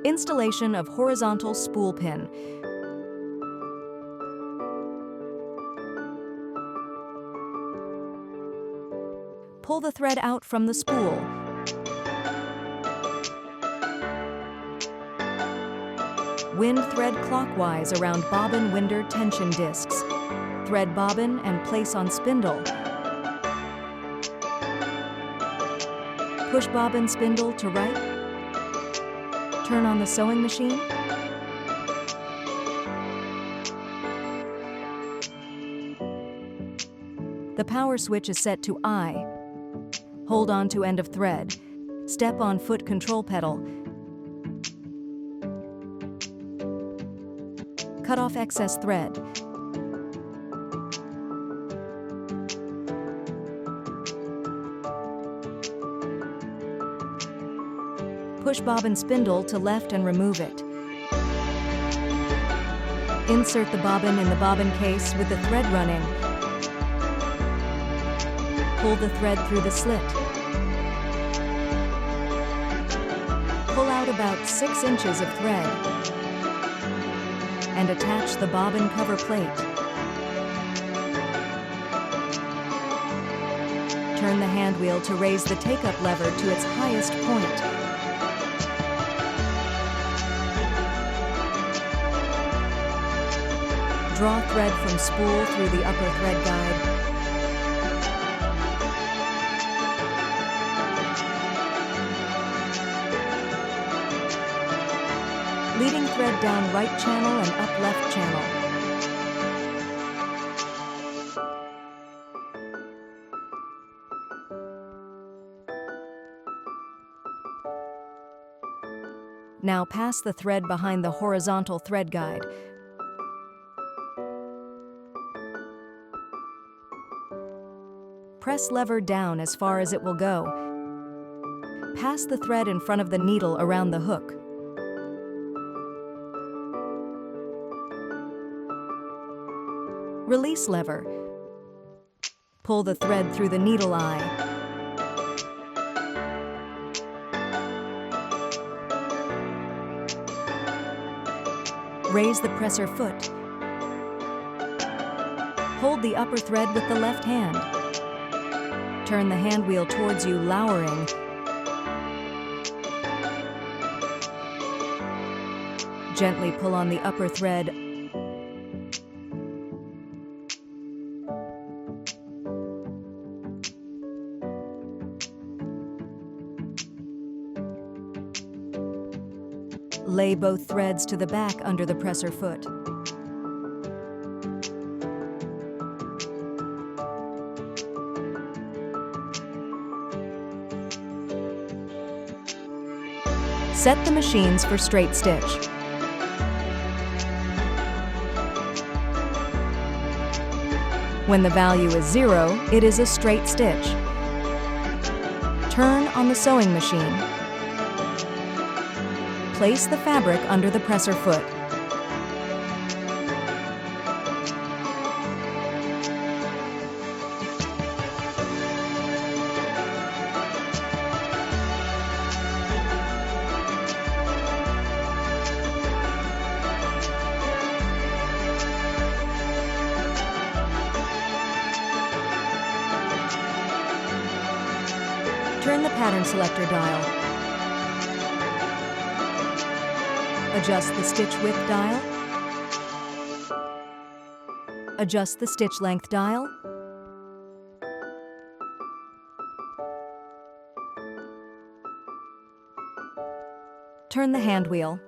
Installation of horizontal spool pin. Pull the thread out from the spool. Wind thread clockwise around bobbin winder tension discs. Thread bobbin and place on spindle. Push bobbin spindle to right. Turn on the sewing machine. The power switch is set to I. Hold on to end of thread. Step on foot control pedal. Cut off excess thread. Push bobbin spindle to left and remove it. Insert the bobbin in the bobbin case with the thread running. Pull the thread through the slit. Pull out about 6 inches of thread and attach the bobbin cover plate. Turn the hand wheel to raise the take-up lever to its highest point. Draw thread from spool through the upper thread guide. Leading thread down right channel and up left channel. Now pass the thread behind the horizontal thread guide. Press lever down as far as it will go. Pass the thread in front of the needle around the hook. Release lever. Pull the thread through the needle eye. Raise the presser foot. Hold the upper thread with the left hand. Turn the hand wheel towards you, lowering. Gently pull on the upper thread. Lay both threads to the back under the presser foot. Set the machines for straight stitch. When the value is 0, it is a straight stitch. Turn on the sewing machine. Place the fabric under the presser foot. Turn the pattern selector dial. Adjust the stitch width dial. Adjust the stitch length dial. Turn the hand wheel.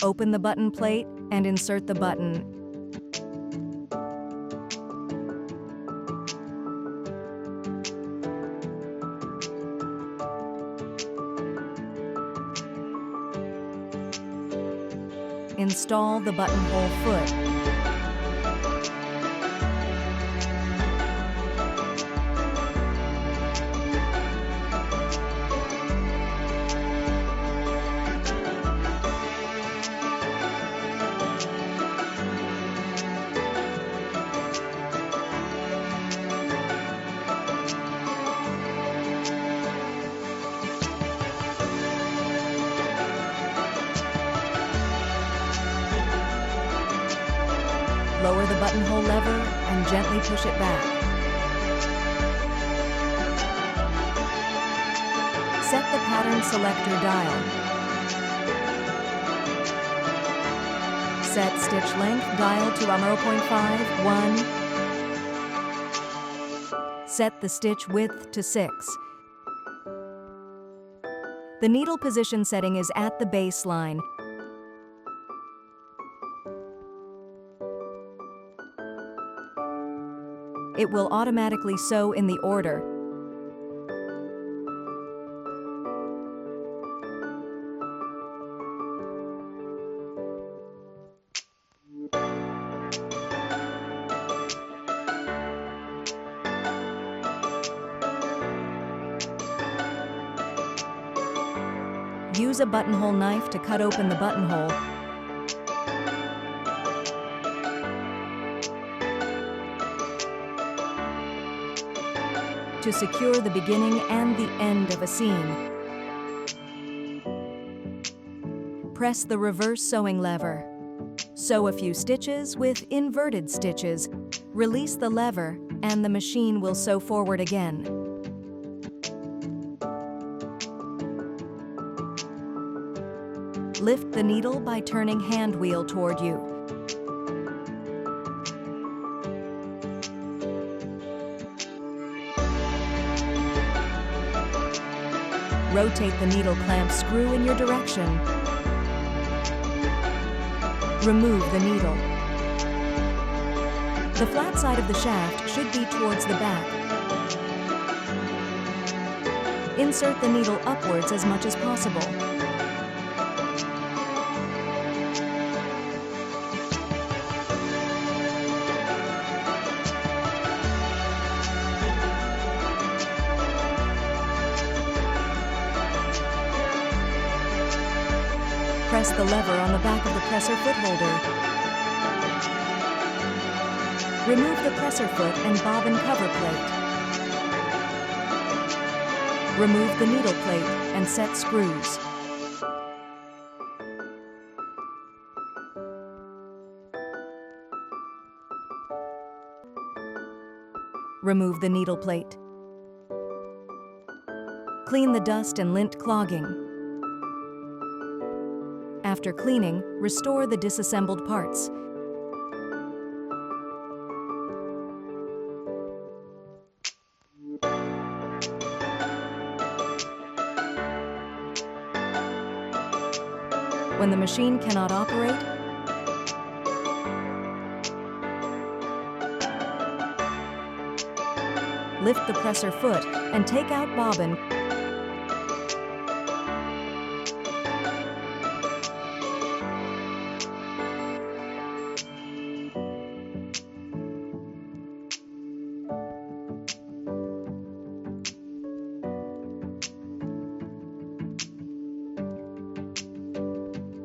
Open the button plate and insert the button. Install the buttonhole foot. Lower the buttonhole lever and gently push it back. Set the pattern selector dial. Set stitch length dial to 0.5, 1. Set the stitch width to 6. The needle position setting is at the baseline. It will automatically sew in the order. Use a buttonhole knife to cut open the buttonhole. To secure the beginning and the end of a seam, press the reverse sewing lever. Sew a few stitches with inverted stitches. Release the lever and the machine will sew forward again. Lift the needle by turning hand wheel toward you. Rotate the needle clamp screw in your direction. Remove the needle. The flat side of the shaft should be towards the back. Insert the needle upwards as much as possible. Press the lever on the back of the presser foot holder. Remove the presser foot and bobbin cover plate. Remove the needle plate and set screws. Remove the needle plate. Clean the dust and lint clogging. After cleaning, restore the disassembled parts. When the machine cannot operate, lift the presser foot and take out bobbin.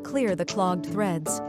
Clear the clogged threads.